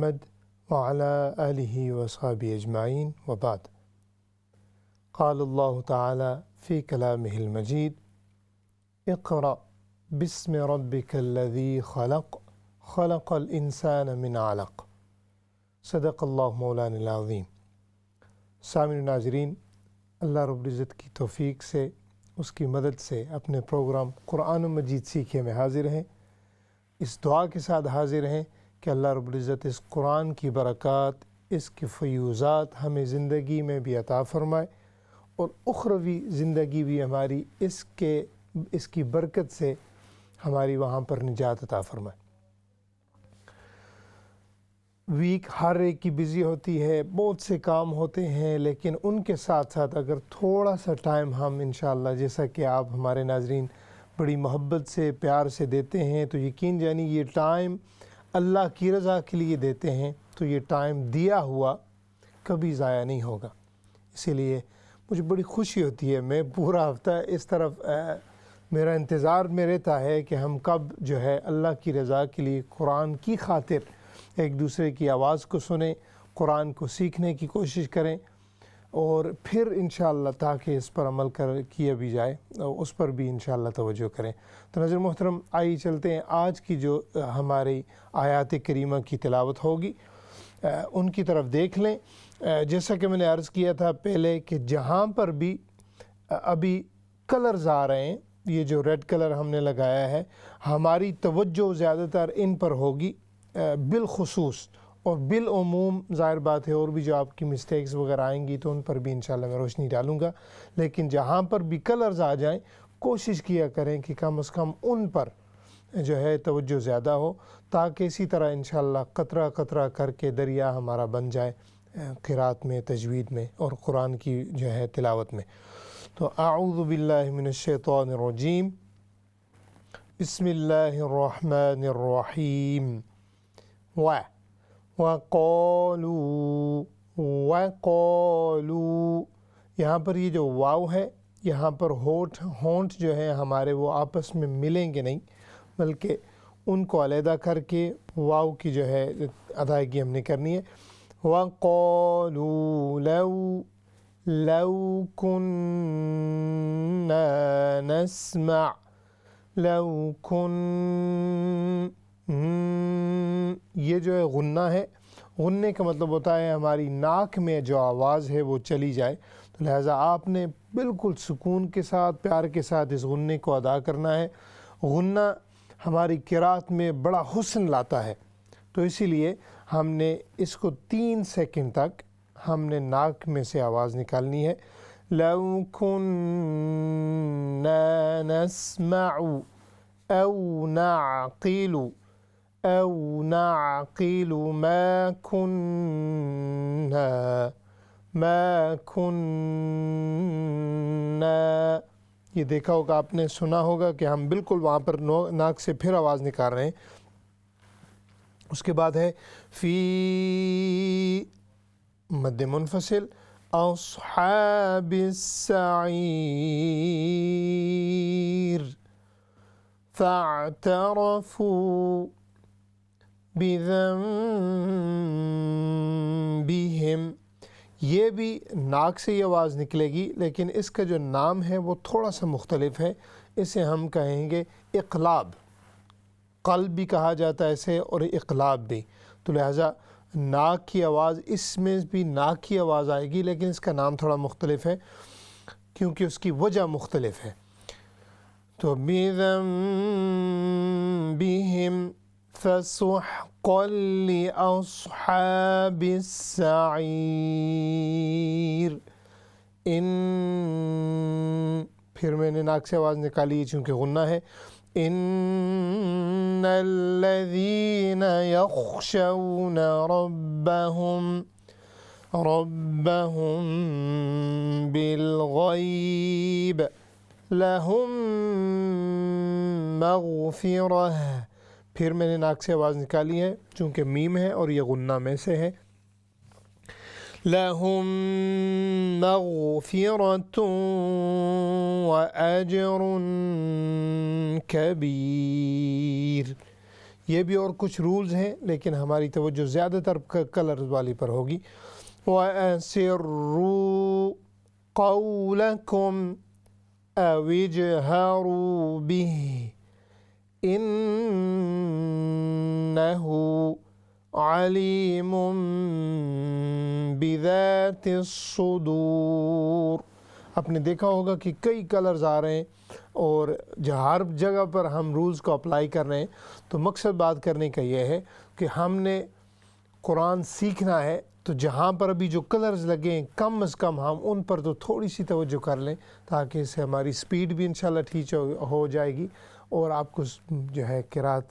محمد وعلى آله وصحبه أجمعين وبعد. قال الله تعالى في كلامه المجيد: اقرأ باسم ربك الذي خلق خلق الإنسان من علق. صدق اللہ مولانا العظیم. سامعین و ناظرین، اللہ رب العزت کی توفیق سے، اس کی مدد سے اپنے پروگرام قرآن مجید سیکھیے میں حاضر ہیں. اس دعا کے ساتھ حاضر ہیں کہ اللہ رب العزت اس قرآن کی برکات، اس کی فیوزات ہمیں زندگی میں بھی عطا فرمائے اور اخروی زندگی بھی ہماری اس کی برکت سے ہماری وہاں پر نجات عطا فرمائے. ویک ہر ایک کی بزی ہوتی ہے، بہت سے کام ہوتے ہیں، لیکن ان کے ساتھ ساتھ اگر تھوڑا سا ٹائم ہم انشاءاللہ، جیسا کہ آپ ہمارے ناظرین بڑی محبت سے پیار سے دیتے ہیں، تو یقین جانی یہ ٹائم اللہ کی رضا کے لیے دیتے ہیں، تو یہ ٹائم دیا ہوا کبھی ضائع نہیں ہوگا. اسی لیے مجھے بڑی خوشی ہوتی ہے، میں پورا ہفتہ اس طرف میرا انتظار میں رہتا ہے کہ ہم کب جو ہے اللہ کی رضا کے لیے قرآن کی خاطر ایک دوسرے کی آواز کو سنیں، قرآن کو سیکھنے کی کوشش کریں، اور پھر انشاءاللہ تاکہ اس پر عمل کیا بھی جائے، اس پر بھی انشاءاللہ توجہ کریں. تو ناظرین محترم، آئیے چلتے ہیں آج کی جو ہماری آیات کریمہ کی تلاوت ہوگی ان کی طرف دیکھ لیں. جیسا کہ میں نے عرض کیا تھا پہلے کہ جہاں پر بھی ابھی کلرز آ رہے ہیں، یہ جو ریڈ کلر ہم نے لگایا ہے، ہماری توجہ زیادہ تر ان پر ہوگی بالخصوص، اور بالعموم ظاہر بات ہے اور بھی جو آپ کی مسٹیکس وغیرہ آئیں گی تو ان پر بھی انشاءاللہ میں روشنی ڈالوں گا. لیکن جہاں پر بھی کلرز آ جائیں کوشش کیا کریں کہ کم از کم ان پر جو ہے توجہ زیادہ ہو، تاکہ اسی طرح انشاءاللہ قطرہ قطرہ کر کے دریا ہمارا بن جائے قرات میں، تجوید میں اور قرآن کی جو ہے تلاوت میں. تو اعوذ باللہ من الشیطان الرجیم، بسم اللہ الرحمن الرحیم. وَقَالُوا یہاں پر یہ جو واو ہے، یہاں پر ہونٹ جو ہے ہمارے وہ آپس میں ملیں گے نہیں، بلکہ ان کو علیحدہ کر کے واو کی جو ہے ادائیگی ہم نے کرنی ہے. وَقَالُوا لَوْ كُنَّا نَسْمَعُ لَوْ یہ جو ہے غنہ ہے، غننے کا مطلب ہوتا ہے ہماری ناک میں جو آواز ہے وہ چلی جائے، تو لہٰذا آپ نے بالکل سکون کے ساتھ، پیار کے ساتھ اس غننے کو ادا کرنا ہے. غنہ ہماری قرات میں بڑا حسن لاتا ہے، تو اسی لیے ہم نے اس کو 3 سیکنڈ تک ہم نے ناک میں سے آواز نکالنی ہے. لَوْ كُنَّا نَسْمَعُ أَوْ نَعْقِلُ مَا كُنَّا یہ دیکھا ہوگا آپ نے، سنا ہوگا کہ ہم بالکل وہاں پر ناک سے پھر آواز نکال رہے ہیں. اس کے بعد ہے فی مد منفصل اصحاب السعیر فاعترفوا بذنبہم. یہ بھی ناک سے یہ آواز نکلے گی، لیکن اس کا جو نام ہے وہ تھوڑا سا مختلف ہے. اسے ہم کہیں گے اقلاب، قلب بھی کہا جاتا ہے اسے اور اقلاب بھی. تو لہٰذا ناک کی آواز، اس میں بھی ناک کی آواز آئے گی، لیکن اس کا نام تھوڑا مختلف ہے کیونکہ اس کی وجہ مختلف ہے. تو بذنبہم فسحقا لأصحاب السعیر. پھر میں نے ناک سے آواز نکالی ہے چونکہ غنہ ہے. ان الذین یخشون ربهم بالغیب لهم مغفرہ. پھر میں نے ناک سے آواز نکالی ہے چونکہ میم ہے اور یہ غنہ میں سے ہے. لَهُم مَغْفِرَةٌ وَأَجْرٌ كَبِيرٌ. یہ بھی اور کچھ رولز ہیں لیکن ہماری توجہ زیادہ تر کلرز والی پر ہوگی. وَأَسِرُّوا قَوْلَكُمْ أَوِ اجْهَرُوا بِهِ إِنَّهُ عَلِيمٌ بِذَاتِ الصُّدُورِ. آپ نے دیکھا ہوگا کہ کئی کلرز آ رہے ہیں اور ہر جگہ پر ہم رولز کو اپلائی کر رہے ہیں. تو مقصد بات کرنے کا یہ ہے کہ ہم نے قرآن سیکھنا ہے تو جہاں پر ابھی جو کلرز لگے ہیں کم از کم ہم ان پر تو تھوڑی سی توجہ کر لیں تاکہ اس سے ہماری سپیڈ بھی انشاءاللہ ٹھیک ہو جائے گی اور آپ کو جو ہے قرات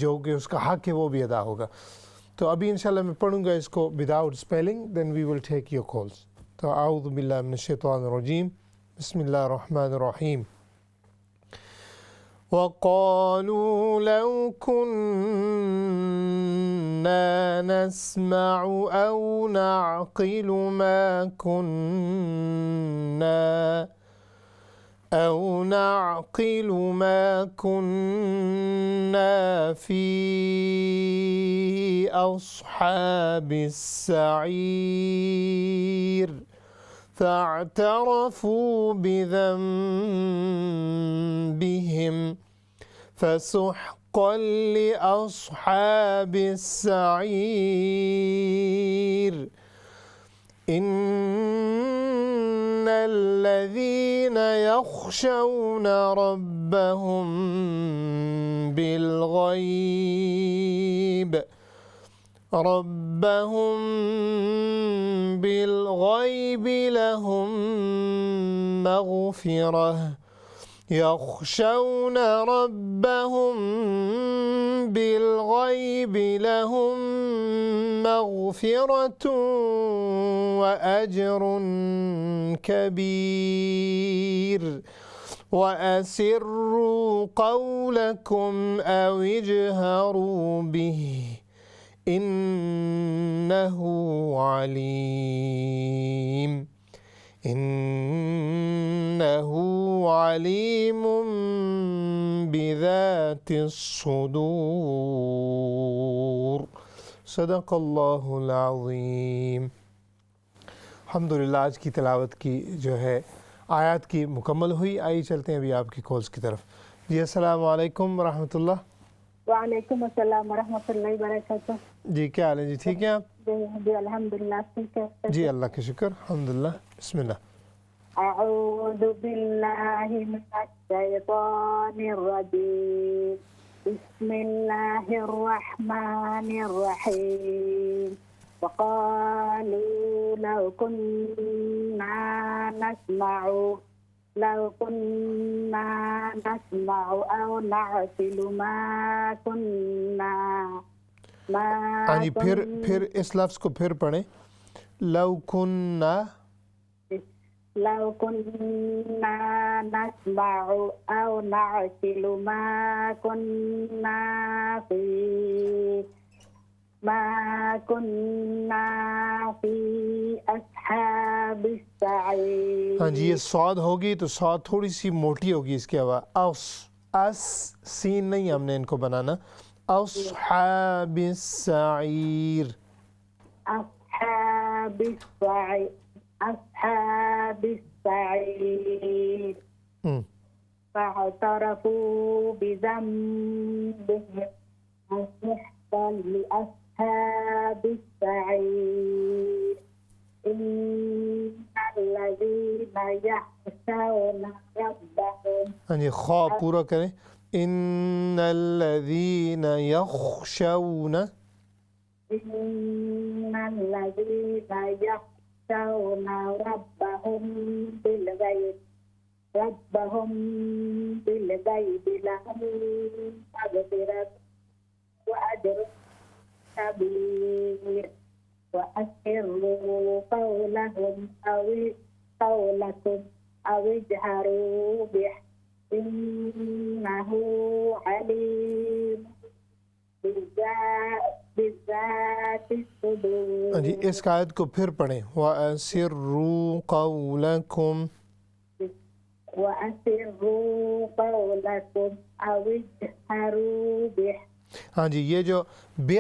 جو کہ اس کا حق ہے وہ بھی ادا ہوگا. تو ابھی انشاءاللہ میں پڑھوں گا اس کو without spelling then we will take your calls. تو اعوذ باللہ من الشیطان الرجیم بسم اللہ الرحمن الرحیم. وَقَالُوا لَوْ كُنَّا نَسْمَعُ أَوْ نَعْقِلُ مَا كُنَّا فِي أَصْحَابِ السَّعِيرِ فاعترفوا بذنبهم فسحقا لأصحاب السعير. إن الذين يخشون ربهم بالغيب لهم مغفرة يخشون ربهم بالغيب لهم مغفرة وأجر كبير. وأسروا قولكم أو اجهروا به إنه عليم بذات الصدور. صدق اللہ العظیم. الحمدللہ آج کی تلاوت کی جو ہے آیات کی مکمل ہوئی. آئیے چلتے ہیں ابھی آپ کی کالز کی طرف. جی السلام علیکم ورحمۃ اللہ. وعلیکم السلام ورحمۃ اللہ وبرکاتہ. جی کیا حال ہے جی؟ ٹھیک ہیں آپ؟ جی الحمدللہ ٹھیک ہے جی اللہ کا شکر الحمدللہ. بسم اللہ. اعوذ باللہ من الشیطان الرجیم بسم اللہ الرحمن الرحیم. وقالوا لو كنا نسمع أو نعقل ما كنا ہاں جی پھر اس لفظ کو پھر پڑھیں. لو كنا نسمع أو نعقل ما كنا في أصحاب السعير. ہاں جی یہ صاد ہوگی تو صاد تھوڑی سی موٹی ہوگی اس کے علاوہ. اس سین نہیں ہم نے ان کو بنانا. اصحاب السعیر. أصحاب السعير فاعترفوا بذنبهم فسحقا لأصحاب السعير. إن الذين يخشون ربهم. ہاں جی خواہ پورا کریں. ان الذين يخشون ربهم بالغيب لهم مغفرة وأجر كبير. وأسروا قولكم أو اجهروا به إنه عليم بذات الصدور. جی اس آیت کو پھر پڑھیں. وَأَسِرُّوا قَوْلَكُمْ وَأَسِرُّوا قَوْلَكُمْ أَوِ اجْهَرُوا بِهِ ہاں جی، یہ جو بہ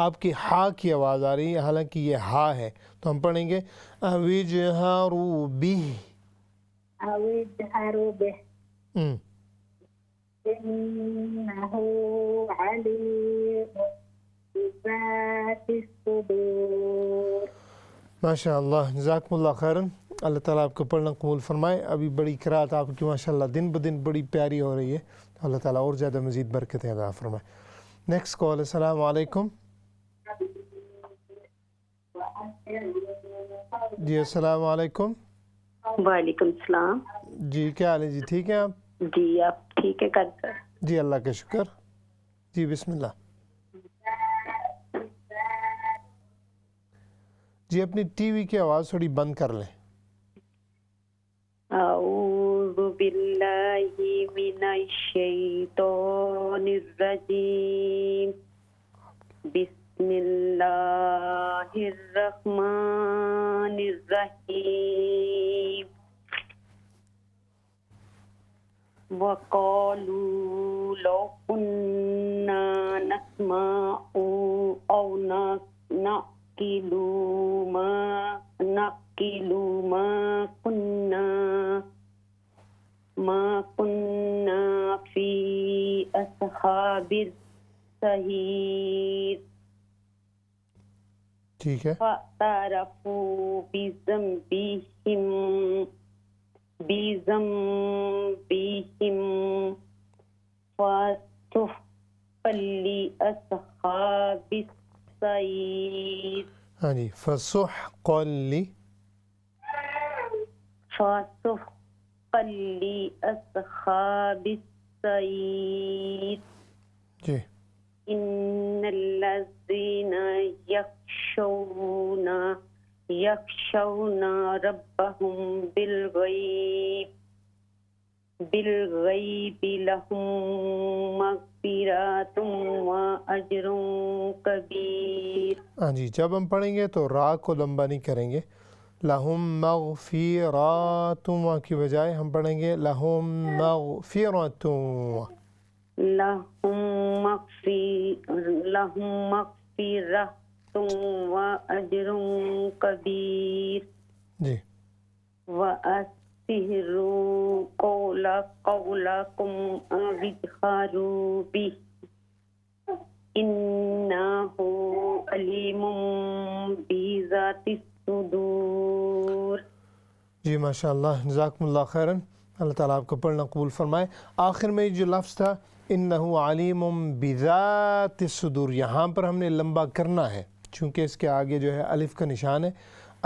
آپ کی ہا کی آواز آ رہی ہے، حالانکہ یہ ہا ہے، تو ہم پڑھیں گے وجہروا بہ. أو اجهروا به ہم، إنه عليم بذات الصدور. ماشاء اللہ، جزاکم اللہ خیراً. اللہ تعالیٰ آپ کو پڑھنا قبول فرمائے. ابھی بڑی قرات آپ کی ماشاء اللہ دن بدن بڑی پیاری ہو رہی ہے. اللہ تعالیٰ اور زیادہ مزید برکتیں عطا فرمائے. Next call. السلام علیکم. جی السلام علیکم. وعلیکم السلام. جی کیا حال ہے جی؟ ٹھیک ہیں آپ؟ جی آپ ٹھیک ہے کر سر؟ جی اللہ کا شکر. جی بسم اللہ. جی اپنی ٹی وی کی آواز تھوڑی بند کر لیں. اعوذ باللہ من الشیطان الرجیم. بسم اللہ الرحمن الرحیم. وقالوا لو كنا نسمع أو نعقل ما كنا في أصحاب السعير. ٹھیک ہے. فاعترفوا بذنبهم فسحقا لأصحاب السعير. ہاں جی، فسحقا لأصحاب السعير. جی إن الذين يخشون ربهم بالغيب لهم مغفرة وأجر كبير. ہاں جی، جب ہم پڑھیں گے تو را کو لمبا نہیں کریں گے. لہم مغفرات کی بجائے ہم پڑھیں گے لہم مغفرات. لهم مغفرة وأجر كبير. جی وأسروا قولكم أو اجهروا به إنه عليم بذات الصدور. جی ماشاء اللہ، جزاکم اللہ خیراً. اللہ تعالیٰ آپ کو پڑھنا قبول فرمائے. آخر میں جو لفظ تھا انہ علیم بذات الصدور، یہاں پر ہم نے لمبا کرنا ہے چونکہ اس کے آگے جو ہے الف کا نشان ہے.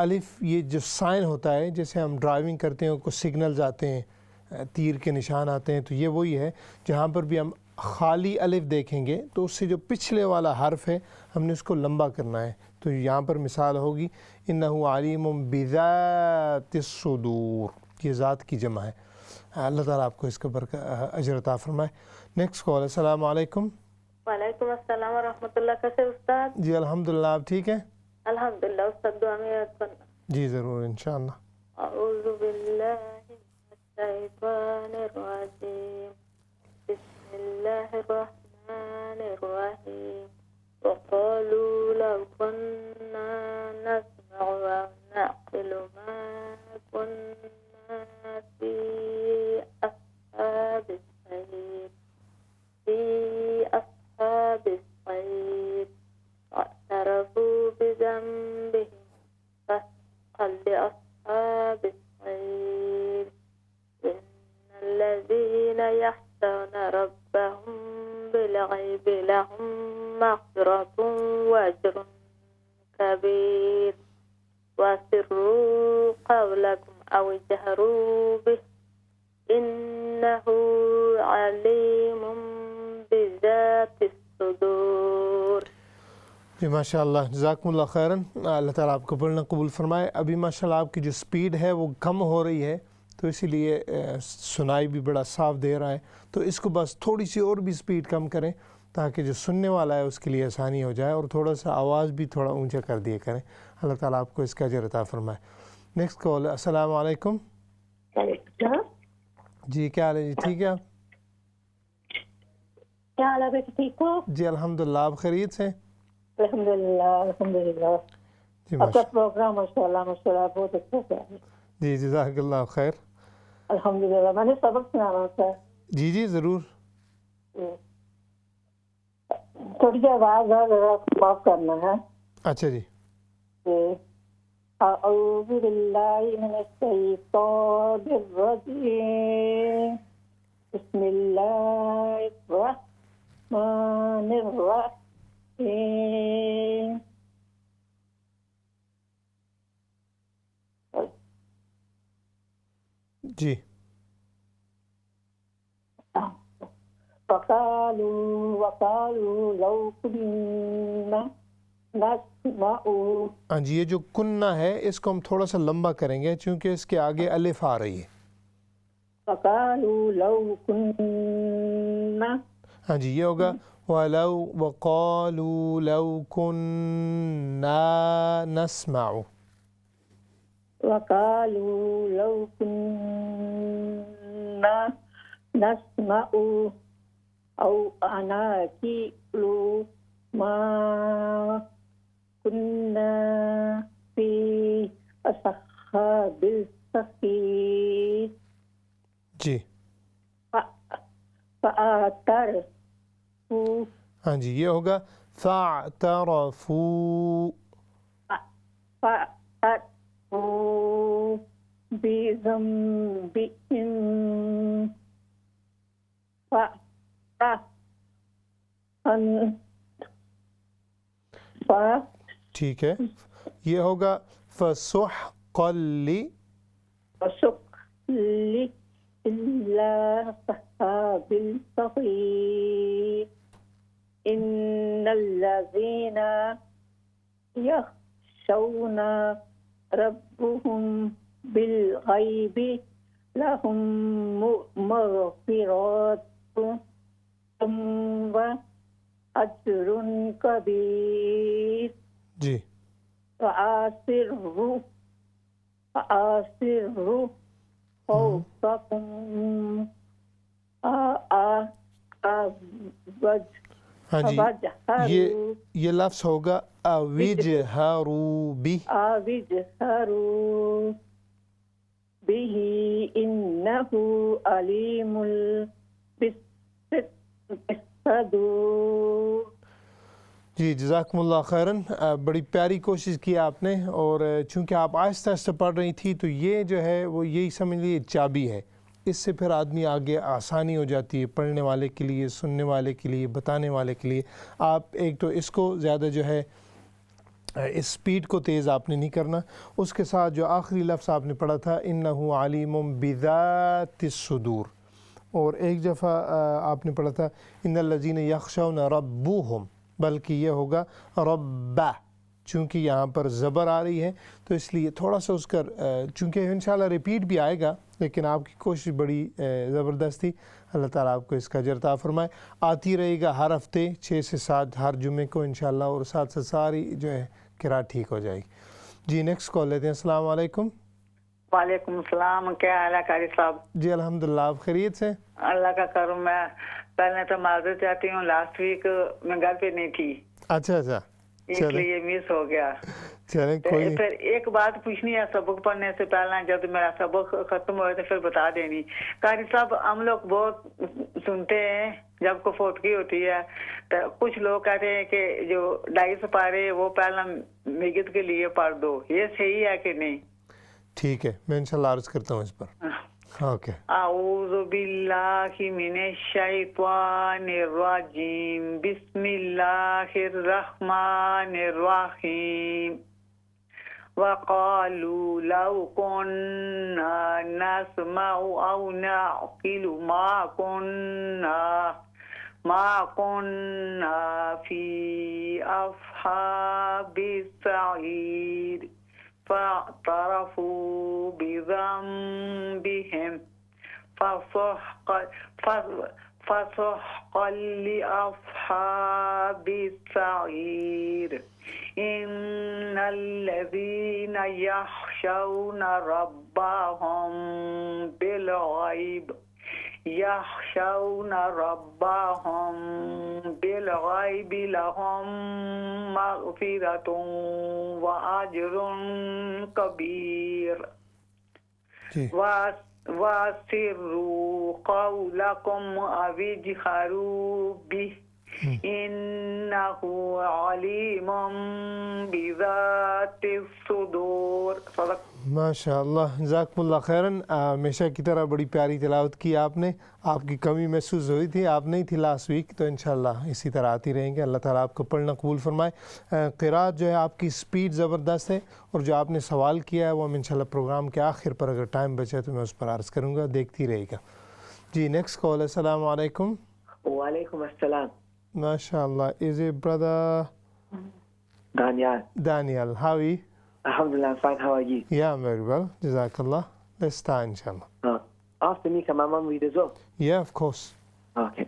الف یہ جو سائن ہوتا ہے، جیسے ہم ڈرائیونگ کرتے ہیں کچھ سگنلز آتے ہیں، تیر کے نشان آتے ہیں، تو یہ وہی ہے. جہاں پر بھی ہم خالی الف دیکھیں گے تو اس سے جو پچھلے والا حرف ہے ہم نے اس کو لمبا کرنا ہے. تو یہاں پر مثال ہوگی انہ علیم بذات الصدور، یہ ذات کی جمع ہے. اللہ تعالیٰ آپ کو اس کا اجر عطا فرمائے. Next call. السلام علیکم. وعلیکم السلام ورحمۃ اللہ. کیسے استاد؟ جی الحمدللہ، آپ ٹھیک ہیں؟ الحمدللہ. استاد دعا میں یاد کرنا. جی ضرور انشاءاللہ. اعوذ باللہ من الشیطان الرجیم. بسم اللہ الرحمن الرحیم. وقالوا لو كنا نسمع أو نعقل ما كنا في أصحاب السعير فاعترفوا بذنبهم فسحقا لأصحاب السعير. إن الذين يخشون ربهم بالغيب لهم مغفرة وأجر كبير. وأسروا قولكم أو اجهروا به إنه عليم بذات الصدور. جی ماشاء اللہ، جزاکم اللہ خیراً. اللہ تعالیٰ آپ کو پڑھنا قبول فرمائے. ابھی ماشاء اللہ آپ کی جو سپیڈ ہے وہ کم ہو رہی ہے، تو اسی لیے سنائی بھی بڑا صاف دے رہا ہے. تو اس کو بس تھوڑی سی اور بھی سپیڈ کم کریں تاکہ جو سننے والا ہے اس کے لیے آسانی ہو جائے، اور تھوڑا سا آواز بھی تھوڑا اونچا کر دیا کریں. اللہ تعالیٰ آپ کو اس کا اجر عطا فرمائے. Next call. السلام علیکم. جی کیا حال ہے جی؟ ٹھیک ہے آپ؟ کیا حال ہے بیٹا، ٹھیک ہو؟ جی الحمدللہ، آپ خیریت سے؟ الحمدللہ الحمدللہ، جی آپ کا ماشاء پروگرام ماشاءاللہ ماشاءاللہ بہت اچھا تھا. جی جزاک اللہ خیر. الحمدللہ. میں نے سبق سنانا تھا. جی جی ضرور. تھوڑی سی آواز ہے، ذرا معاف کرنا ہے. اچھا جی. اعوذ باللہ من الشیطان الرجیم، بسم اللہ الرحمن الرحیم. جی. وقالوا لو كنا نسمع. ہاں جی، یہ جو کننا ہے اس کو ہم تھوڑا سا لمبا کریں گے چونکہ اس کے آگے الف آ رہی ہے. وقالوا لو كنا. ہاں جی، یہ ہوگا وَلَوْ وَقَالُوا لَوْ كُنَّا نَسْمَعُ. وقالوا لو كنا نسمع أو نعقل ما كنا في أصحاب السعير. جی. فاعترفوا. ہاں جی، یہ ہوگا فَاعْتَرَفُوا. فاعترفوا بذنبهم ٹھیک ہے. یہ ہوگا فَسُحْقًا إلا أصحاب السعير. إن الذين يخشون ربهم بالغيب لهم مغفرة وأجر كبير. جی. وآسروا قولكم ہاں جی، یہ لفظ ہوگا اوجہروا بہ. اوجہروا به إنه عليم بالصدور. جی جزاکم اللہ خیراً. بڑی پیاری کوشش کی آپ نے، اور چونکہ آپ آہستہ آہستہ پڑھ رہی تھی تو یہ جو ہے وہ یہی سمجھ لیجیے چابی ہے. اس سے پھر آدمی آگے آسانی ہو جاتی ہے پڑھنے والے کے لیے، سننے والے کے لیے، بتانے والے کے لیے. آپ ایک تو اس کو زیادہ جو ہے اس سپیڈ کو تیز آپ نے نہیں کرنا. اس کے ساتھ جو آخری لفظ آپ نے پڑھا تھا انہ علیم بذات الصدور، اور ایک دفعہ آپ نے پڑھا تھا ان الذین یخشون ربهم، بلکہ یہ ہوگا ربہ، چونکہ یہاں پر زبر آ رہی ہے تو اس لیے تھوڑا سا اس کا، چونکہ انشاءاللہ ریپیٹ بھی آئے گا لیکن آپ کی کوشش بڑی زبردست تھی. اللہ تعالیٰ آپ کو اس کا اجر عطا فرمائے. آتی رہے گا ہر ہفتے 6 سے 7 ہر جمعے کو انشاءاللہ، اور ساتھ ساتھ ساری جو ہے قرأت ٹھیک ہو جائے گی. جی نیکسٹ کال لیتے ہیں. السلام علیکم. وعلیکم السلام. کیا حال ہے قاری صاحب؟ جی الحمدللہ، آپ خیریت سے؟ اللہ کا کرم. میں پہلے تو معذرت چاہتی ہوں، لاسٹ ویک میں گھر پہ نہیں تھی، اچھا اچھا، اس لیے مس ہو گیا. چلیں کوئی نہیں. پھر ایک بات پوچھنی ہے سبق پڑھنے سے پہلے، جب میرا سبق ختم ہوئے تو پھر بتا دینی. قاری صاحب ہم لوگ بہت سنتے ہیں جب کو فوٹکی ہوتی ہے تو کچھ لوگ کہتے ہیں کہ جو 250 پارے وہ پہلا میگت کے لیے پڑھ دو، یہ صحیح ہے کہ نہیں؟ ٹھیک ہے، میں انشاءاللہ عرض کرتا ہوں اس پر. اوکے. اعوذ باللہ من الشیطان الرجیم، بسم اللہ الرحمن الرحیم. وقالوا لو كنا نسمع او نعقل ما كنا في اصحاب السعير. فاعترفوا بذنبهم فسحقا لأصحاب السعير. إن الذين يخشون ربهم بالغيب يخشون ربهم بالغيب لهم مغفرة وأجر كبير جی وَأَسِرُّوا قَوْلَكُمْ أَوِ اجْهَرُوا بِهِ إِنَّهُ عَلِيمٌ بِذَاتِ الصُّدُورِ. صدق. ماشاء اللہ، جزاکم اللہ خیراً. ہمیشہ کی طرح بڑی پیاری تلاوت کی آپ نے. آپ کی کمی محسوس ہوئی تھی، آپ نہیں تھی لاسٹ ویک، تو انشاءاللہ اسی طرح آتی رہیں گے. اللہ تعالیٰ آپ کو پڑھنا قبول فرمائے. قرات جو ہے آپ کی سپیڈ زبردست ہے، اور جو آپ نے سوال کیا ہے وہ ہم انشاءاللہ پروگرام کے آخر پر اگر ٹائم بچے تو میں اس پر عرض کروں گا، دیکھتی رہے گا. جی نیکسٹ کال. السلام علیکم. وعلیکم السلام. ماشاءاللہ. Is a brother Daniel. How are you? Alhamdulillah, I'm fine. How are you? Yeah, I'm very well. Jazakallah. Let's start inshallah. After me, can my mom read as well? Yeah, of course. Okay.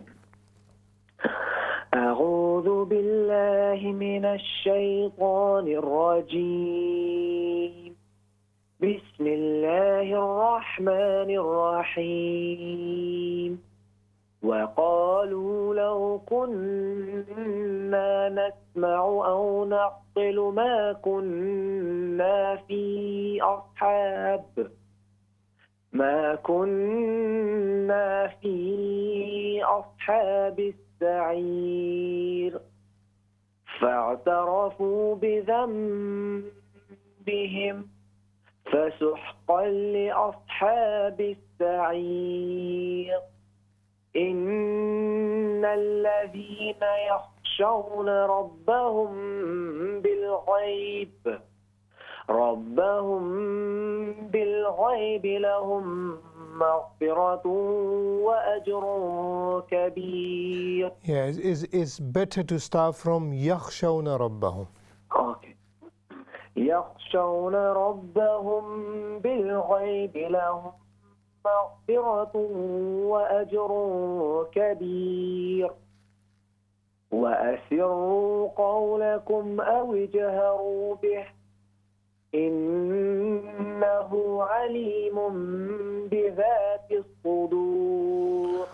أعوذ بالله من الشيطان الرجيم. بسم الله الرحمن الرحيم. وقالوا لو كنا نسمع أو نعقل ما كنا في أصحاب السعير فاعترفوا بذنبهم فسحقا لأصحاب السعير. إن الذين يخشون ربهم بالغيب لهم مغفرة وأجر كبير. Yeah, it's better to start from يخشون ربهم. Okay. يخشون ربهم بالغيب لهم مغفرة وأجر كبير. وأسروا قولكم أو اجهروا به إنه عليم بذات الصدور.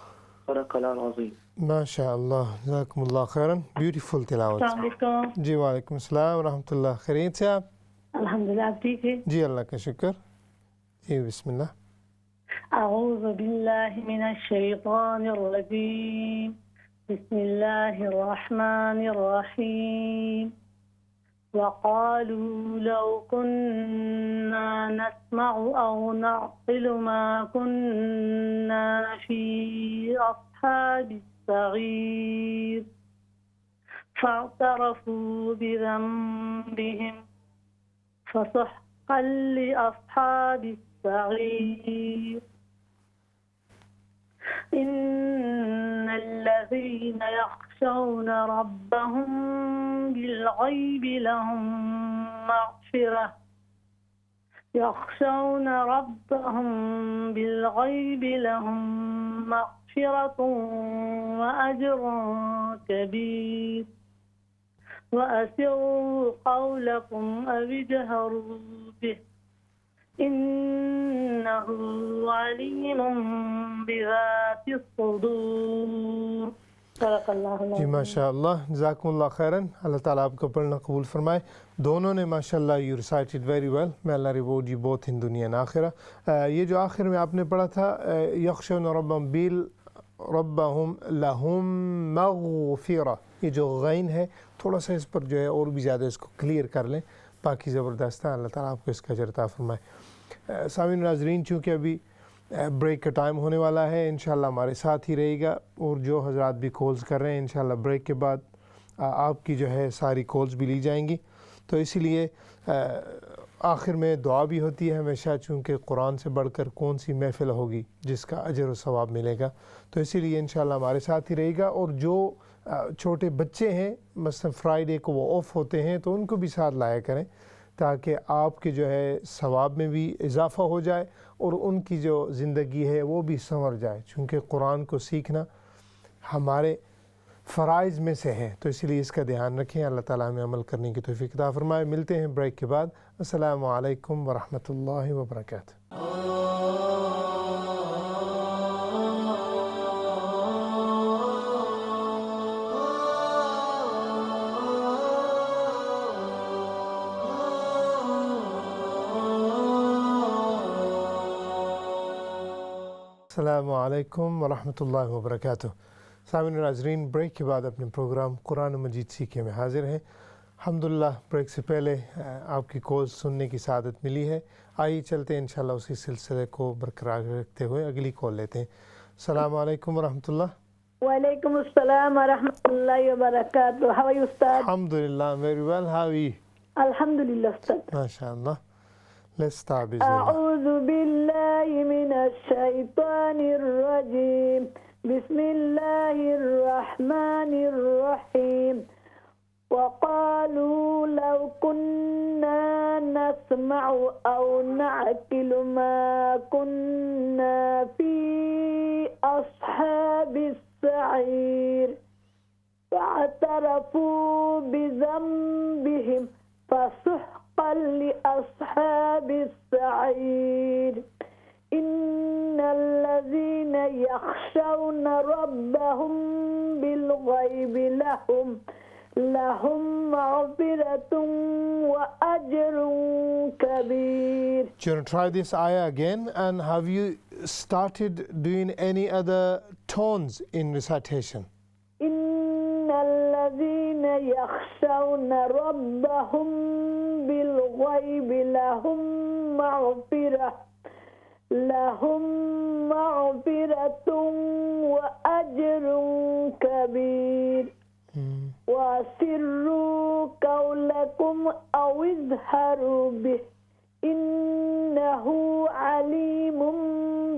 صدق الله العظيم. ماشاء اللہ، جزاکم اللہ خیراً. بیوٹیفل تلاوت. السلام علیکم. جی وعلیکم السلام ورحمۃ اللہ. خیریت سے آپ؟ الحمدللہ، آپ ٹھیک ہے؟ جی اللہ کا شکر. جی بسم اللہ. اعوذ باللہ من الشیطان الرجیم. بسم اللہ الرحمن الرحیم. وقالوا لو كنا نسمع أو نعقل ما كنا في أصحاب السعير فاعترفوا بذنبهم فسحقا لأصحاب السعير. إن الذين يخشون ربهم بالغيب لهم مغفرة وأجر كبير. وأسروا قولكم أو اجهروا به إنه عليم بذات الصدور. صدق اللہ جی ماشاء اللہ، جزاکم اللہ خیراً. اللہ تعالیٰ آپ کو پڑھنا قبول فرمائے. دونوں نے ماشاء اللہ یو ریسائٹڈ ویری ویل. میں اللہ ریوارڈ یو بوتھ ان دنیا اینڈ آخرہ. یہ جو آخر میں آپ نے پڑھا تھا یخشون ربهم لهم مغفرہ، یہ جو غین ہے تھوڑا سا اس پر جو ہے اور بھی زیادہ اس کو کلیئر کر لیں. باقی زبردست ہے. اللہ تعالیٰ آپ کو اس کا اجر عطا فرمائے. سامعین ناظرین، چونکہ ابھی بریک کا ٹائم ہونے والا ہے، انشاءاللہ ہمارے ساتھ ہی رہے گا. اور جو حضرات بھی کالز کر رہے ہیں انشاءاللہ بریک کے بعد آپ کی جو ہے ساری کالز بھی لی جائیں گی. تو اسی لیے آخر میں دعا بھی ہوتی ہے ہمیشہ، چونکہ قرآن سے بڑھ کر کون سی محفل ہوگی جس کا اجر و ثواب ملے گا. تو اسی لیے انشاءاللہ ہمارے ساتھ ہی رہے گا. اور جو چھوٹے بچے ہیں مثلا فرائیڈے کو وہ آف ہوتے ہیں تو ان کو بھی ساتھ لایا کریں، تاکہ آپ کے جو ہے ثواب میں بھی اضافہ ہو جائے اور ان کی جو زندگی ہے وہ بھی سنور جائے. چونکہ قرآن کو سیکھنا ہمارے فرائض میں سے ہے، تو اسی لیے اس کا دھیان رکھیں. اللہ تعالیٰ ہمیں عمل کرنے کی توفیق عطا فرمائے. ملتے ہیں بریک کے بعد. السلام علیکم ورحمۃ اللہ وبرکاتہ. السلام علیکم ورحمۃ اللہ وبرکاتہ. سامعین و ناظرین، بریک کے بعد اپنے پروگرام قرآن مجید سیکھیے میں حاضر ہیں. الحمدللہ بریک سے پہلے آپ کی کال سننے کی سعادت ملی ہے. آئیے چلتے ہیں انشاءاللہ اسی سلسلے کو برقرار رکھتے ہوئے اگلی کال لیتے ہیں. السلام علیکم ورحمۃ اللہ. وعلیکم السلام ورحمۃ اللہ وبرکاتہ. How are you, Ustad? Alhamdulillah, very well. How are you? Alhamdulillah, Ustad. MashaAllah. Let's start bismillah. أعوذ بالله من الشيطان الرجيم. بسم الله الرحمن الرحيم. وقالوا لو كنا نسمع أو نعقل ما كنا في أصحاب السعير فاعترفوا بذنبهم فسحقا لأصحاب السعير. إن الذين يخشون ربهم بالغيب لهم مغفرة وأجر كبير. Do you want to try this ayah again? And have you started doing any other tones in recitation? إن الذين يخشون ربهم بالغيب لهم مغفرة وأجر كبير. وأسروا قولكم أو اجهروا به إنه عليم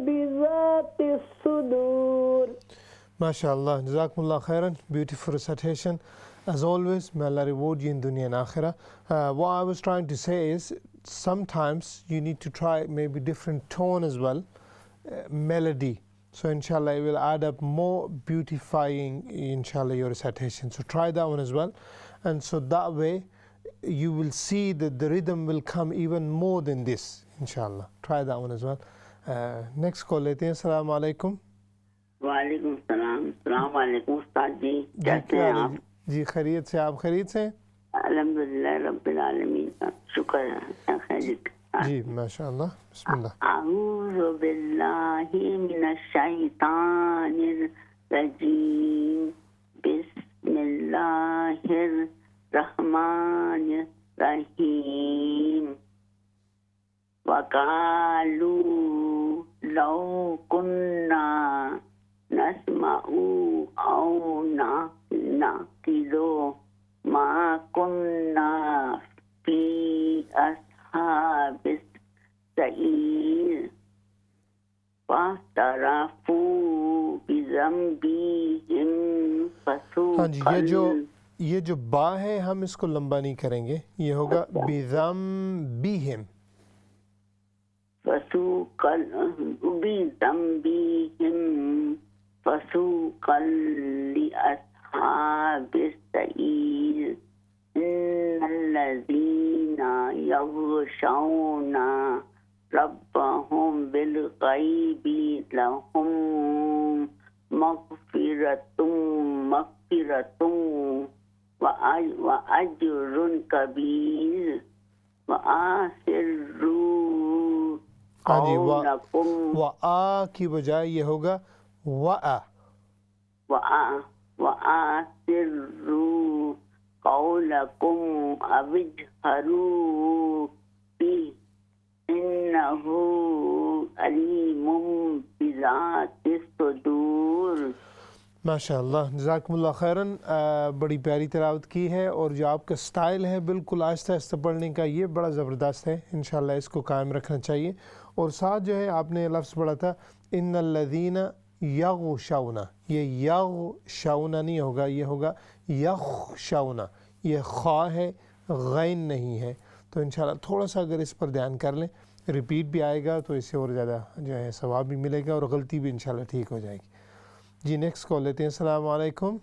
بذات الصدور. MashaAllah, Jazakumullah khairan. Beautiful recitation. As always, may Allah reward you in dunya and akhirah. What I was trying to say is, sometimes you need to try maybe different tone as well, melody. So inshallah it will add up more beautifying inshallah your recitation. So try that one as well. And so that way you will see that the rhythm will come even more than this inshallah. Try that one as well. Next call lete hain. Assalamu alaikum. وعلیکم السلام. السلام علیکم استاد جی، کیسے ہیں آپ؟ جی خیریت سے. آپ خیریت سے؟ الحمدللہ رب العالمین کا شکر ہے. خیریت. جی ماشاءاللہ. بسم اللہ. اعوذ باللہ من الشیطان الرجیم. بسم اللہ الرحمن الرحیم. وقالوا لو كنا نسمع أو نعقل ما كنا في أصحاب السعير فاعترفوا بذنبهم فسوقا. ہاں جی، یہ جو با ہے ہم اس کو لمبا نہیں کریں گے، یہ ہوگا بذنبهم. فسوقا بذنبهم فسوقا لأصحاب السعير. إن الذين يخشون ربهم بالغيب لهم مغفرة وأجر كبير. وآسروا ہاں جی، قولكم وآ کی بجائے یہ ہوگا وآ. وآسروا قولكم أو اجهروا به إنه عليم بذات الصدور. ماشاءاللہ جزاکم اللہ خیراً. بڑی پیاری تلاوت کی ہے، اور جو آپ کا سٹائل ہے بالکل آہستہ آہستہ پڑھنے کا یہ بڑا زبردست ہے. انشاءاللہ اس کو قائم رکھنا چاہیے. اور ساتھ جو ہے آپ نے لفظ پڑھا تھا ان الذین یغشون، یہ یغشون نہیں ہوگا، یہ ہوگا یخشون. یہ خا ہے، غین نہیں ہے. تو انشاءاللہ تھوڑا سا اگر اس پر دھیان کر لیں، ریپیٹ بھی آئے گا تو اس سے اور زیادہ جو ہے ثواب بھی ملے گا، اور غلطی بھی انشاءاللہ ٹھیک ہو جائے گی. جی نیکسٹ کال لیتے ہیں. السلام علیکم.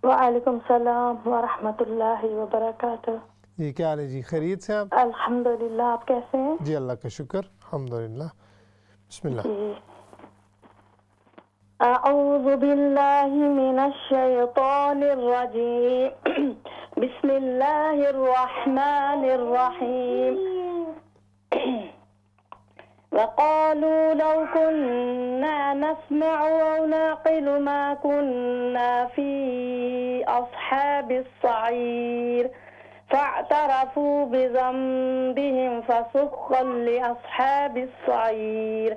وعلیکم السلام ورحمۃ اللہ وبرکاتہ. جی کیا حال ہے جی؟ خیریت سے آپ؟ الحمدللہ، آپ کیسے ہیں؟ جی اللہ کا شکر الحمدللہ. بسم اللہ. اعوذ باللہ من الشیطان الرجیم. بسم اللہ الرحمن الرحیم. وقالوا لو كنا نسمع أو نعقل ما كنا في أصحاب السعير فاعترفوا بذنبهم فسحقا لأصحاب السعير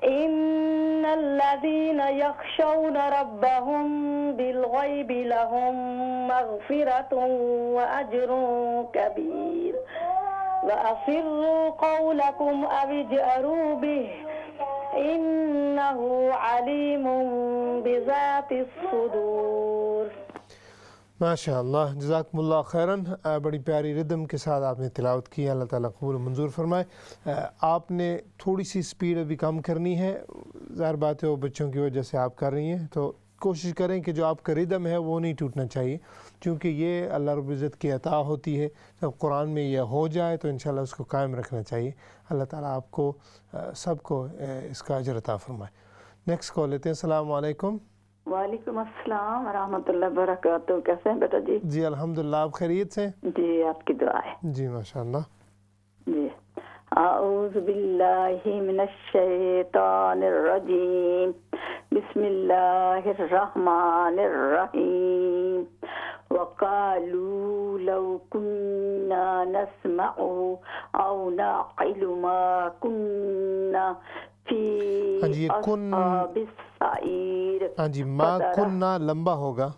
إن الذين يخشون ربهم بالغيب لهم مغفرة وأجر كبير وأسروا قولكم أو اجهروا به إنه عليم بذات الصدور. ماشاء اللہ، جزاکم اللہ خیراً. بڑی پیاری ردم کے ساتھ آپ نے تلاوت کی. اللہ تعالیٰ قبول و منظور فرمائے. آپ نے تھوڑی سی سپیڈ ابھی کم کرنی ہے، ظاہر بات ہے وہ بچوں کی وجہ سے آپ کر رہی ہیں، تو کوشش کریں کہ جو آپ کا ردم ہے وہ نہیں ٹوٹنا چاہیے، کیونکہ یہ اللہ رب العزت کی عطا ہوتی ہے. جب قرآن میں یہ ہو جائے تو انشاءاللہ اس کو قائم رکھنا چاہیے. اللہ تعالیٰ آپ کو سب کو اس کا اجر عطا فرمائے. نیکسٹ کال لیتے ہیں. السلام علیکم. وعلیکم السلام ورحمۃ اللہ وبرکاتہ. کیسے ہیں بیٹا جی؟ جی الحمدللہ، آپ خیریت سے؟ جی آپ کی دعا ہے. جی ماشاء اللہ. جی اعوذ باللہ من الشیطان الرجیم بسم اللہ الرحمن الرحیم وقالوا لو كنا نسمع او نعقل ما كنا في اصحاب السعیر. ہاں جی، ما کننا لمبا ہوگا،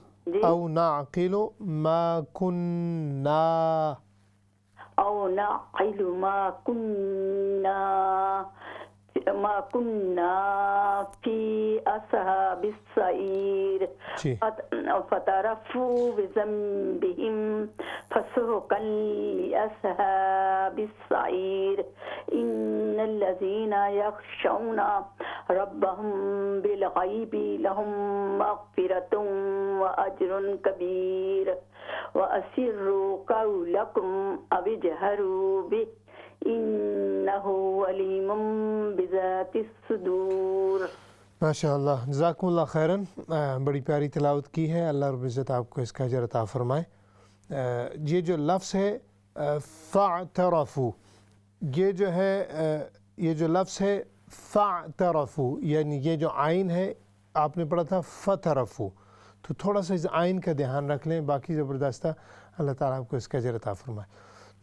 او نعقل ما کننا، او نعقل ما كنا في أصحاب السعير فترفوا بذنبهم فسحقا لأصحاب السعير إن الذين يخشون ربهم بالغيب لهم مغفرة وأجر كبير وأسروا قولكم أو اجهروا به إنه عليم بذات الصدور. ماشاء اللہ، جزاکم اللہ خیراً. بڑی پیاری تلاوت کی ہے. اللہ رب العزت آپ کو اس کا اجر عطا فرمائے. یہ جو لفظ ہے فاعترفوا، یہ جو لفظ ہے فاعترفوا، یعنی یہ جو عین ہے آپ نے پڑھا تھا فترفوا، تو تھوڑا سا اس عین کا دھیان رکھ لیں. باقی زبردست. اللہ تعالیٰ آپ کو اس کا اجر عطا فرمائے.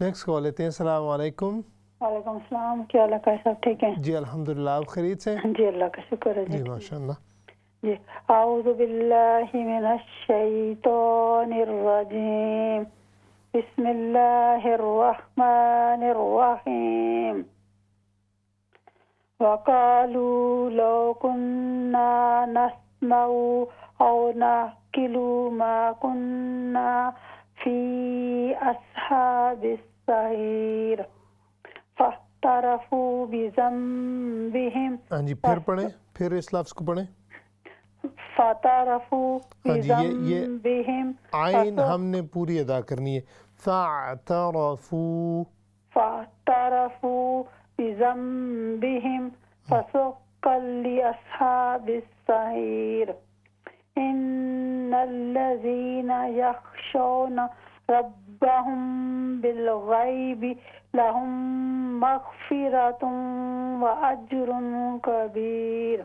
نیکسٹ کال لیتے ہیں. السلام علیکم. وعلیکم السلام. کیا حال ہے صاحب؟ ٹھیک ہیں جی الحمدللہ، آپ خیریت سے؟ جی اللہ کا شکر ہے. جی ماشاء اللہ. جی اعوذ باللہ من الشیطان الرجیم بسم اللہ الرحمن الرحیم وقالوا لو كنا نسمع او نعقل ما كنا في اصحاب السعیر فاعترفوا بذنبهم. ہاں جی، پھر پڑھیں، پھر اس لفظ کو پڑھیں. فاعترفوا بذنبهم، عین ہم نے پوری ادا کرنی ہے. فاعترفوا بذنبهم فسحقا لأصحاب السعیر إن الذين يخشون ربهم بالغيب لهم مغفرة وأجر كبير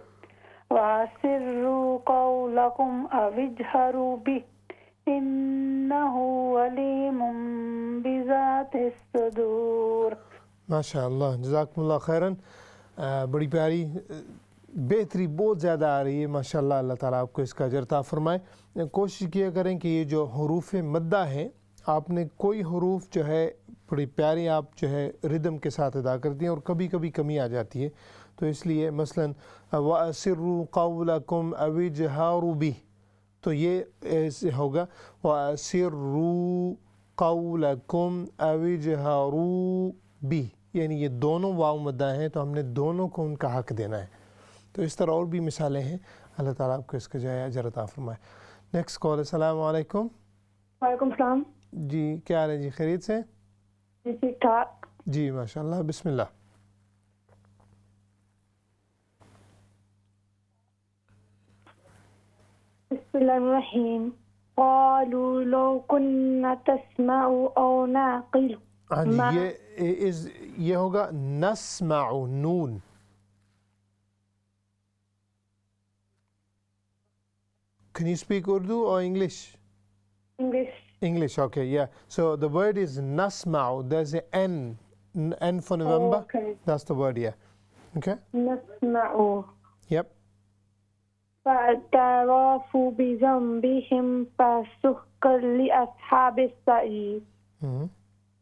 وأسروا قولكم أو اجهروا به إنه عليم بذات الصدور. ماشاء اللہ، جزاکم اللہ خیراً. بڑی پیاری بہتری بہت زیادہ آ رہی ہے ماشاء اللہ. اللہ تعالیٰ آپ کو اس کا اجر عطا فرمائے. کوشش کیا کریں کہ یہ جو حروف مدہ ہیں، آپ نے کوئی حروف جو ہے بڑی پیاری آپ جو ہے ردم کے ساتھ ادا کرتی ہیں، اور کبھی کبھی کمی آ جاتی ہے، تو اس لیے مثلاً وَأَسِرُّوا قَوْلَكُمْ أَوِ اجْهَرُوا بِهِ، تو یہ ایسے ہوگا وَأَسِرُّوا قَوْلَكُمْ أَوِ اجْهَرُوا بِهِ، یعنی یہ دونوں واو مدہ ہیں تو ہم نے دونوں کو ان کا حق دینا ہے. تو اس طرح اور بھی مثالیں ہیں. اللہ تعالیٰ آپ کو اس کا جو ہے اجر عطا فرمائے. Next call. السلام علیکم. وعلیکم السلام. جی کیا حال ہے جی؟ خیریت سے؟ جی ٹھیک ٹھاک. جی ماشاء اللہ. بسم اللہ. بسم اللہ الرحیم. قالوا لو كنا تسمع او نعقل. ہاں جی، یہ ہوگا نسمع نون، can you speak Urdu or English? English. English, okay, yeah. So the word is nasma'u. There's a N for November. Okay. That's the word, yeah. Okay? نسمع Yep. فاعترفوا بذنبهم فسحقا لأصحاب السعير Mhm.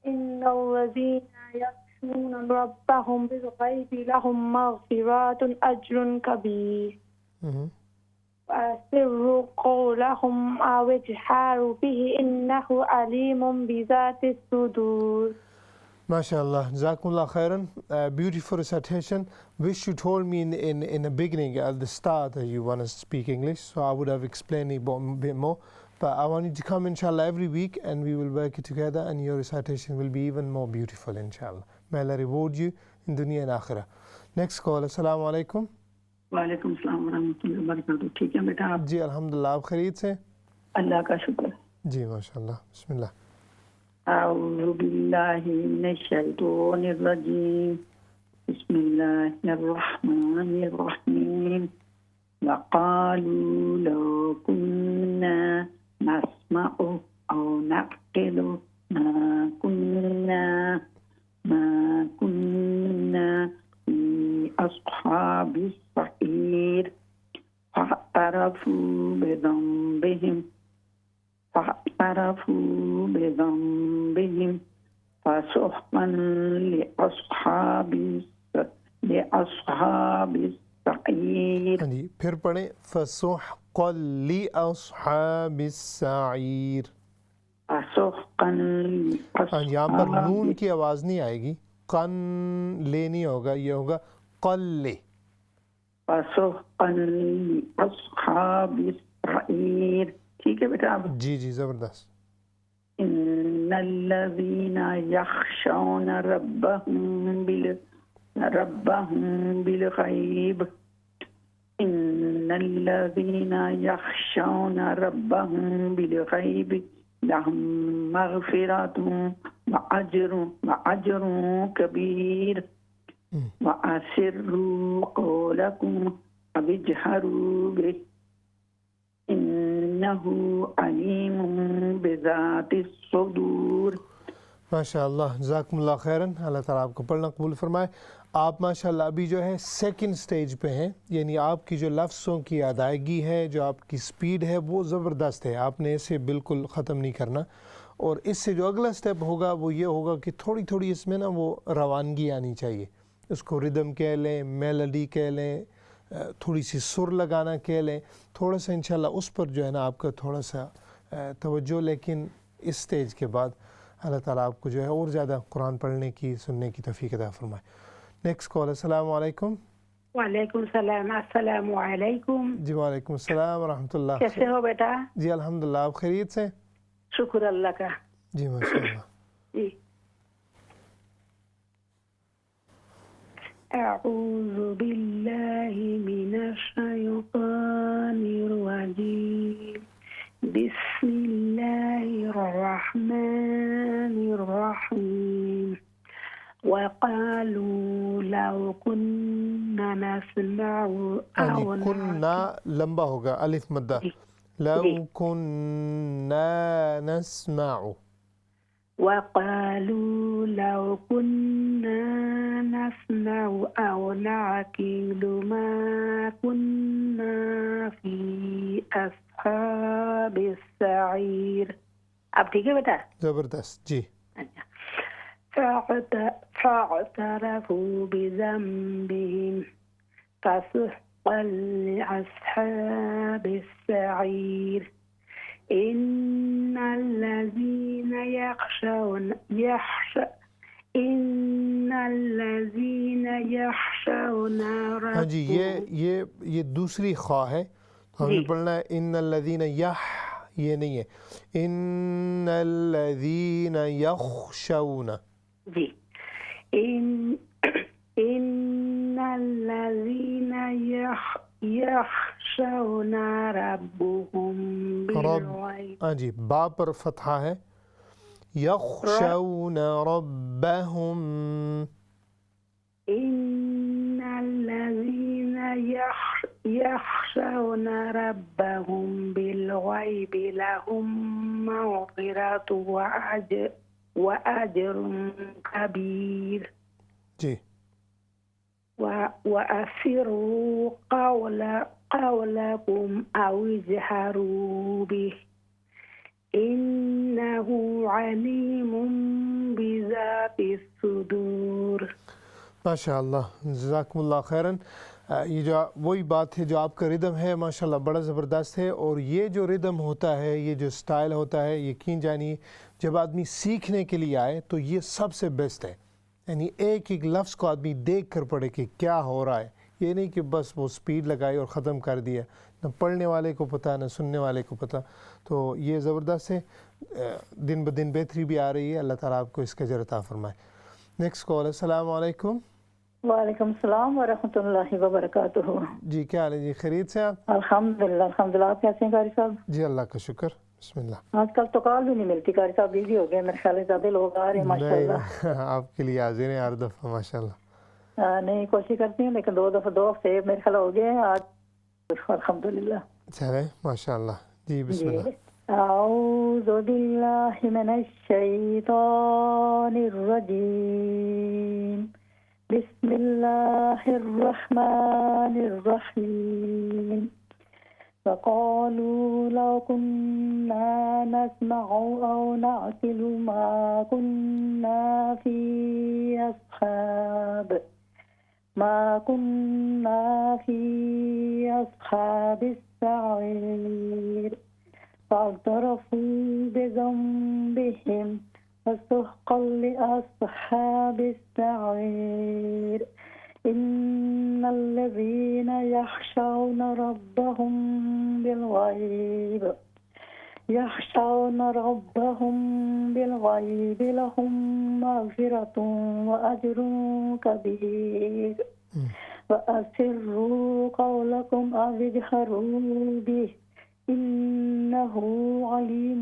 إن الذين يخشون ربهم بالغيب لهم مغفرة أجر كبير Mhm. وأسروا قولهم أو اجهروا به إنه عليم بذات الصدور. MashaAllah. Jazakumullah khairan. Beautiful recitation. Wish you told me in the beginning, at the start, that you want to speak English, so I would have explained it a bit more. But I want you to come, inshallah, every week, and we will work it together, and your recitation will be even more beautiful, inshallah. May Allah reward you in dunya and akhirah. Next call. Assalamu alaikum. وعلیکم السلام ورحمۃ اللہ وبرکاتہ. ٹھیک ہے بیٹا آپ؟ جی الحمدللہ. آپ خیریت سے؟ اللہ کا شکر. جی ماشاءاللہ. بسم اللہ. اعوذ باللہ من الشیطان الرجیم. بسم اللہ الرحمن الرحیم. وقالوا لو كنا نسمع او نعقل ما كنا في اصحاب السعير فاعترفوا بذنبهم فسحقا لأصحاب السعير. ہاں جی پھر پڑھیں. فسحقا لأصحاب السعیر. فسحقا ہاں یہاں پر نون کی آواز نہیں آئے گی. قن لے نہیں ہوگا, یہ ہوگا قل. فسحقا لأصحاب السعير. ٹھیک ہے بیٹا آپ؟ جی جی زبردست. ان الذين يخشون ربهم بالغيب ان الذين يخشون ربهم بالغيب لهم مغفرة وأجر كبير وأسروا قولكم أو اجهروا به إنه عليم بذات الصدور. ماشاءاللہ. جزاکم اللہ خیراً. اللہ تعالیٰ آپ کو پڑھنا قبول فرمائے. آپ ماشاءاللہ ابھی جو ہے سیکنڈ سٹیج پہ ہیں, یعنی آپ کی جو لفظوں کی ادائیگی ہے, جو آپ کی سپیڈ ہے, وہ زبردست ہے. آپ نے اسے بالکل ختم نہیں کرنا, اور اس سے جو اگلا سٹیپ ہوگا وہ یہ ہوگا کہ تھوڑی تھوڑی اس میں نا وہ روانگی آنی چاہیے. اس کو ردم کہہ لیں, میلڈی کہہ لیں, تھوڑی سی سر لگانا کہہ لیں, تھوڑا سا انشاءاللہ اس پر جو ہے نا آپ کا تھوڑا سا توجہ. لیکن اس سٹیج کے بعد اللہ تعالیٰ آپ کو جو ہے اور زیادہ قرآن پڑھنے کی, سننے کی توفیق عطا فرمائے. Next call. السلام علیکم. وعلیکم السلام. السلام علیکم. جی وعلیکم السلام ورحمۃ اللہ. کیسے ہو بیٹا؟ جی الحمدللہ. آپ خیریت سے؟ شکر اللہ کا. جی ماشاءاللہ. جی. اعوذ باللہ من الشیطان الرجیم. بسم اللہ الرحمن الرحیم. وقالوا لو كنا نسمع او کننا لمبا ہوگا, الف مدہ. لو كنا نسمع. وقالوا لو كنا نسمع أو نعقل ما كنا في أصحاب السعير. اب ٹھیک ہے بیٹا؟ زبردست. جی. فاعترفوا بذنبهم فسحقا لأصحاب السعير. إن الذين يخشون ہاں جی یہ دوسری خواہ ہے, ہم نے پڑھنا ہے ان الذین یہ نہیں ہے ان الذین یخشون. جی. ان الذين يخشون ربهم بالغيب. ہاں جی با پر فتحہ ہے. یخشون ربهم. ان الذين يخشون ربهم بالغيب بالغيب لهم مغفرة وأجر كبير. جی وأسروا قولكم أو اجهروا به إنه عليم بذات الصدور. ماشاء اللہ، جزاکم اللہ خیراً۔ یہ جو وہی بات ہے جو آپ کا ردم ہے ماشاء اللہ بڑا زبردست ہے، اور یہ جو ردم ہوتا ہے، یہ جو سٹائل ہوتا ہے، یقین جانیے جب آدمی سیکھنے کے لیے آئے تو یہ سب سے بیسٹ ہے۔ یعنی ایک ایک لفظ کو آدمی دیکھ کر پڑھے کہ کیا ہو رہا ہے، یہ نہیں کہ بس وہ سپیڈ لگائی اور ختم کر دیا، نہ پڑھنے والے کو پتہ نہ سننے والے کو پتہ۔ تو یہ زبردست ہے، دن بدن بہتری بھی آ رہی ہے، اللہ تعالیٰ آپ کو اس کا اجر عطا فرمائے۔ نیکسٹ کال، السلام علیکم۔ وعلیکم السلام ورحمۃ اللہ وبرکاتہ۔ جی کیا حال ہے جی، خیریت سے آپ؟ الحمدللہ الحمدللہ، آپ کیسے ہیں قاری صاحب؟ جی اللہ کا شکر، بسم اللہ۔ آج کل تو کال بھی نہیں ملتی قاری صاحب، بزی ہو گئے میرے خیال ہے، زیادہ لوگ آ رہے ہیں ماشاء اللہ۔ نہیں آپ کے لیے حاضر ہیں ہر دفعہ ماشاء اللہ۔ نہیں کوشش کرتی ہوں لیکن دو ہفتے میرے خیال ہو گئے ہیں آج، الحمدللہ۔ چلے ماشاء اللہ، جی بسم اللہ۔ اعوذ باللہ من الشیطان الرجیم، بسم اللہ الرحمن الرحیم۔ فقالوا لو كنا نسمع أو نعقل ما كنا في أصحاب السعير فاعترفوا بذنبهم فسحقا لأصحاب السعير. إن الذين يخشون ربهم بالغيب لهم مغفرة وأجر كبير. وأسروا قولكم أو اجهروا به إنه عليم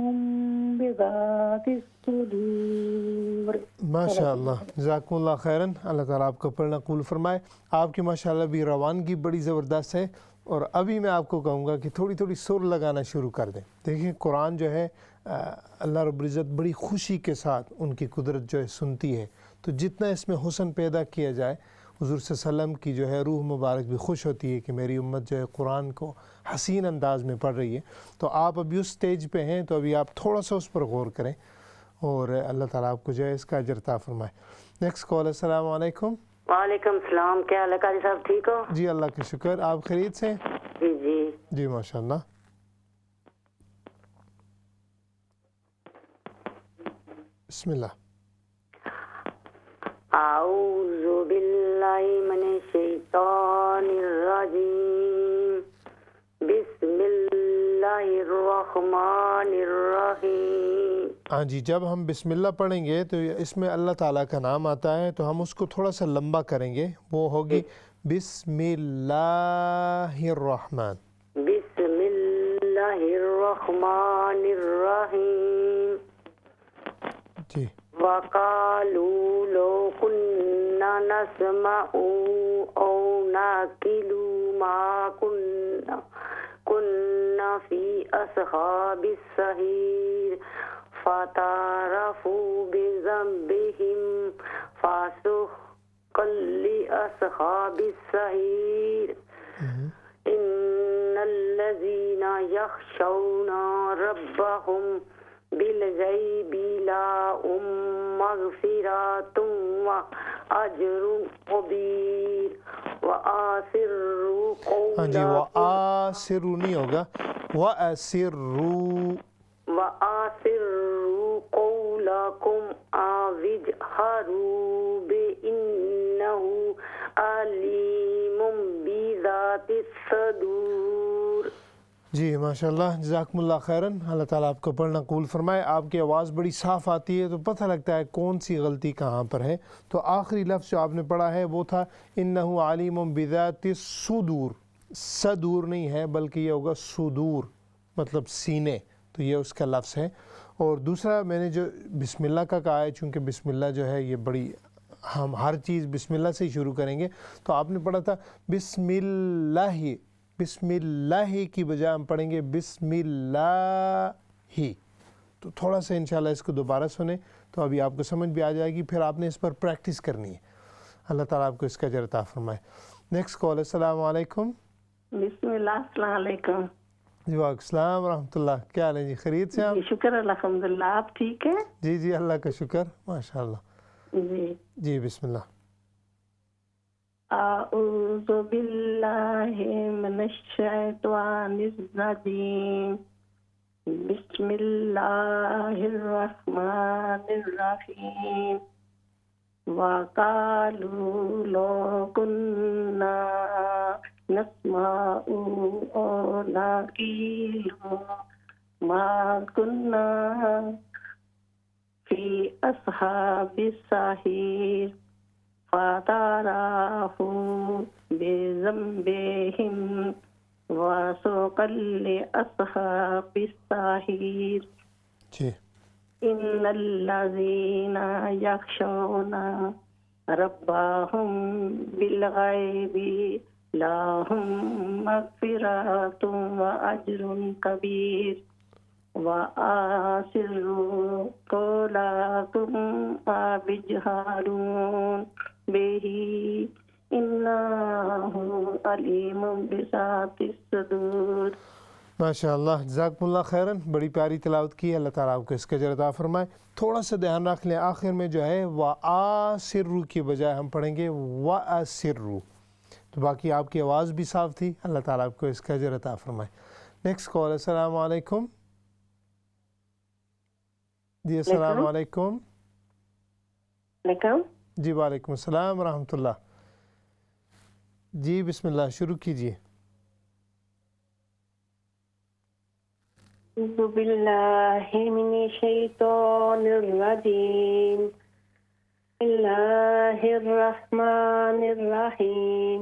بذات الصدور. ماشاء اللہ، جزاکم اللہ خیراً، اللہ تعالیٰ آپ کا پڑھنا قبول فرمائے۔ آپ کی ماشاء اللہ بھی روانگی بڑی زبردست ہے، اور ابھی میں آپ کو کہوں گا کہ تھوڑی تھوڑی سر لگانا شروع کر دیں۔ دیکھیں قرآن جو ہے اللہ رب العزت بڑی خوشی کے ساتھ ان کی قدرت جو ہے سنتی ہے، تو جتنا اس میں حسن پیدا کیا جائے، حضور صلی اللہ علیہ وسلم کی جو ہے روح مبارک بھی خوش ہوتی ہے کہ میری امت جو ہے قرآن کو حسین انداز میں پڑھ رہی ہے۔ تو آپ ابھی اس سٹیج پہ ہیں، تو ابھی آپ تھوڑا سا اس پر غور کریں، اور اللہ تعالیٰ آپ کو جو ہے اس کا اجر عطا فرمائے۔ نیکسٹ کال، السلام علیکم۔ وعلیکم السلام، کیا حال ہے قاری صاحب، ٹھیک ہو؟ جی اللہ کا شکر، آپ خیریت سے؟ جی جی جی ماشاء اللہ۔ بسم اللہ۔ اعوذ باللہ من الشیطان الرجیم، بسم اللہ الرحمن الرحیم۔ ہاں جی، جب ہم بسم اللہ پڑھیں گے تو اس میں اللہ تعالیٰ کا نام آتا ہے، تو ہم اس کو تھوڑا سا لمبا کریں گے، وہ ہوگی بسم اللہ الرحمن۔ بسم اللہ الرحمن الرحیم۔ جی۔ وقالوا لو كنا نسمع أو نعقل ما كنا في أصحاب السعير فاعترفوا بذنبهم فسحقا لأصحاب السعير. إن الذين يخشون ربهم بالغیب لهم مغفرۃ واجر کبیر. وآسروا قولکم، ہاں جی، وآسروا نہیں ہوگا، وآسروا، وآسروا قولکم او اجہروا بہ انہ علیم بذات الصدور. جی ماشاء اللہ، جزاکم اللہ خیراً، اللہ تعالیٰ آپ کو پڑھنا قبول فرمائے۔ آپ کی آواز بڑی صاف آتی ہے، تو پتہ لگتا ہے کون سی غلطی کہاں پر ہے۔ تو آخری لفظ جو آپ نے پڑھا ہے وہ تھا انہ علیم بذات الصدور، صدور نہیں ہے بلکہ یہ ہوگا صدور، مطلب سینے، تو یہ اس کا لفظ ہے۔ اور دوسرا میں نے جو بسم اللہ کا کہا ہے، چونکہ بسم اللہ جو ہے یہ بڑی، ہم ہر چیز بسم اللہ سے ہی شروع کریں گے، تو آپ نے پڑھا تھا بسم اللہ، بسم اللہ کی بجائے ہم پڑھیں گے بسم اللہ ہی. تو تھوڑا سا انشاءاللہ اس کو دوبارہ سنیں تو ابھی آپ کو سمجھ بھی آ جائے گی، پھر آپ نے اس پر پریکٹس کرنی ہے. اللہ تعالیٰ آپ کو اس کا اجر عطا فرمائے. Next call. السلام علیکم. بسم اللہ، السلام علیکم. جی وعلیکم السلام ورحمۃ اللہ. کیا حال ہے جی؟ خیریت سے آپ؟ جی شکر الحمدللہ. آپ ٹھیک ہیں؟ جی جی اللہ کا شکر، ماشاء اللہ. جی جی بسم اللہ. اعوذ باللہ من الشیطان الرجیم. بسم اللہ الرحمن الرحیم. وَقَالُوا لَوْ كُنَّا نَسْمَعُ أَوْ نَعْقِلُ مَا كُنَّا فِي أَصْحَابِ السَّعِيرِ فَاعْتَرَفُوا بِذَنبِهِمْ وَسُوقًا لِأَصْحَابِ السَّعِيرِ. جی إن الذين يخشون ربهم بالغيب لهم مغفرة وأجر كبير. وأسروا قولكم أو اجهروا به إنه عليم بذات الصدور. ماشاء اللہ، جزاکم اللہ خیراً. بڑی پیاری تلاوت کی ہے. اللہ تعالیٰ آپ کو اس کا اجر عطا فرمائے. تھوڑا سا دھیان رکھ لیں، آخر میں جو ہے وَآسِرُّ کی بجائے ہم پڑھیں گے وَأَسِرُّ. تو باقی آپ کی آواز بھی صاف تھی. اللہ تعالیٰ آپ کو اس کا اجر عطا فرمائے. Next call. السلام علیکم. جی السلام علیکم. جی وعلیکم السلام ورحمۃ اللہ. جی بسم اللہ، شروع کیجیے. أعوذ بالله من الشيطان الرجيم. بسم الله الرحمن الرحيم.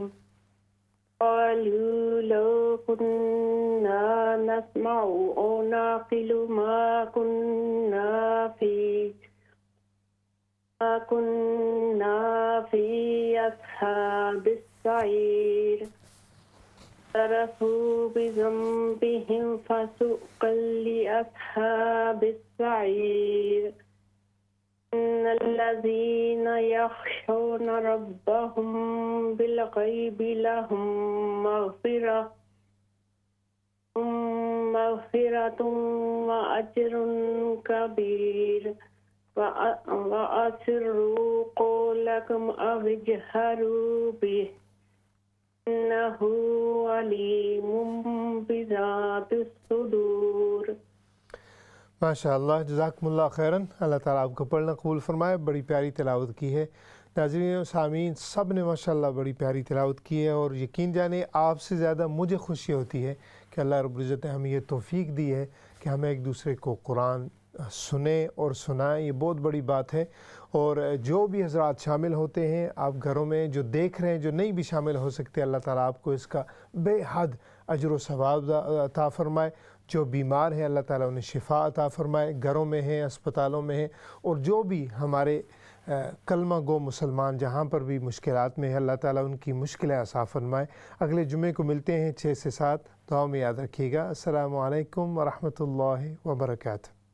قالوا لو كنا نسمع أو نعقل ما كنا في أصحاب السعير فاعترفوا بذنبهم فسوقا لأصحاب السعير. إن الذين يخشون ربهم بالغيب لهم مغفرة وأجر كبير. وأسروا قولكم أو اجهروا به إنه عليم بذات الصدور. ماشاء اللہ، جزاکم اللہ خیراً. اللہ تعالیٰ آپ کو پڑھنا قبول فرمائے. بڑی پیاری تلاوت کی ہے. ناظرین و سامعین سب نے ماشاءاللہ بڑی پیاری تلاوت کی ہے، اور یقین جانیں آپ سے زیادہ مجھے خوشی ہوتی ہے کہ اللہ رب العزت نے ہمیں یہ توفیق دی ہے کہ ہمیں ایک دوسرے کو قرآن سنیں اور سنائیں. یہ بہت بڑی بات ہے. اور جو بھی حضرات شامل ہوتے ہیں آپ گھروں میں، جو دیکھ رہے ہیں، جو نہیں بھی شامل ہو سکتے، اللہ تعالیٰ آپ کو اس کا بے حد اجر و ثواب عطا فرمائے. جو بیمار ہیں اللہ تعالیٰ انہیں شفا عطا فرمائے، گھروں میں ہیں، اسپتالوں میں ہیں، اور جو بھی ہمارے کلمہ گو مسلمان جہاں پر بھی مشکلات میں ہے اللہ تعالیٰ ان کی مشکلیں آسان فرمائے. اگلے جمعے کو ملتے ہیں 6 سے 7. دعا میں یاد رکھیے گا. السلام علیکم ورحمۃ اللہ وبرکاتہ.